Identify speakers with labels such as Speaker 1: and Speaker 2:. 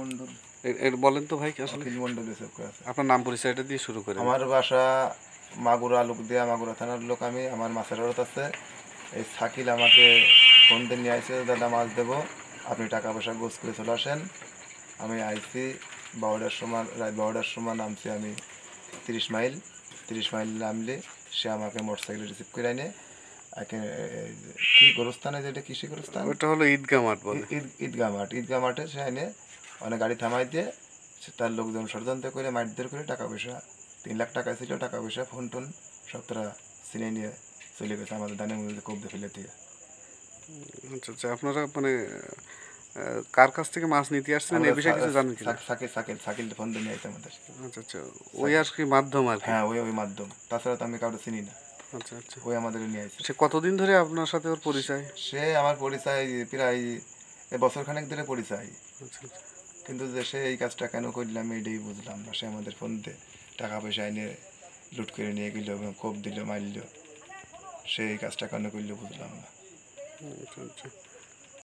Speaker 1: মণ্ডল।
Speaker 2: বলেন তো ভাই আসলে
Speaker 1: অখিল মণ্ডল হিসেব করে আছে।
Speaker 2: আপনার নাম পরিচয়টা দিয়ে শুরু করেন।
Speaker 1: আমার বাসা মাগুরা লোকদিয়া, মাগুরা থানার লোক আমি। আমার মাছের আড়ত আছে। এই শাকিল আমাকে ফোন দিয়ে নিয়ে আসে, দাদা মাছ দেবো, আপনি টাকা পয়সা গোছ করে চলে আসেন। আমি আইসি 12টার সময়, রাত 12টার সময় নামছি আমি 30 মাইল নামলে সে আমাকে মোটরসাইকেল রিসিভ করে আনে। কি গোরস্থানে, যেটা কৃষি গোরস্থান,
Speaker 2: ওটা হলো ঈদগাহ মাঠ বলে।
Speaker 1: ঈদগাহ মাঠে সে আনে অনেক গাড়ি থামাই দিয়ে তার লোকজন ষড়যন্ত্র করে মারধর করে টাকা পয়সা 3 লাখ টাকা ছিল, টাকা পয়সা ফোন টোন সব তারা ছিনিয়ে নিয়ে চলে গেছে আমাদের দানের মধ্যে কবদে ফেলে দিয়ে।
Speaker 2: আচ্ছা আচ্ছা, আপনারা মানে কার কাছ থেকে মাছ নিতে আসছিলেন এই বিষয়ে কিছু জানেন কিনা?
Speaker 1: সাকিল ফোন দিয়ে নিয়ে আসে আমাদের।
Speaker 2: আচ্ছা আচ্ছা, ওই আর কি মাধ্যম আর কি।
Speaker 1: হ্যাঁ, ওই মাধ্যম, তাছাড়া তো আমি কাউকে চিনি না।
Speaker 2: আচ্ছা আচ্ছা,
Speaker 1: ওই আমাদের নিয়ে আসে।
Speaker 2: সে কতদিন ধরে আপনার সাথে ওর পরিচয়?
Speaker 1: সে আমার পরিচয় প্রায় বছরখানেক ধরে পরিচয়।
Speaker 2: আচ্ছা আচ্ছা,
Speaker 1: কিন্তু যে সে এই কাজটা কেন করলাম এটাই বুঝলাম না। সে আমাদের ফোন দিয়ে টাকা পয়সা এনে লুট করে নিয়ে গেল এবং কোপ দিল, মারল। সে এই কাজটা কেন করলো বুঝলাম না।
Speaker 2: আচ্ছা আচ্ছা।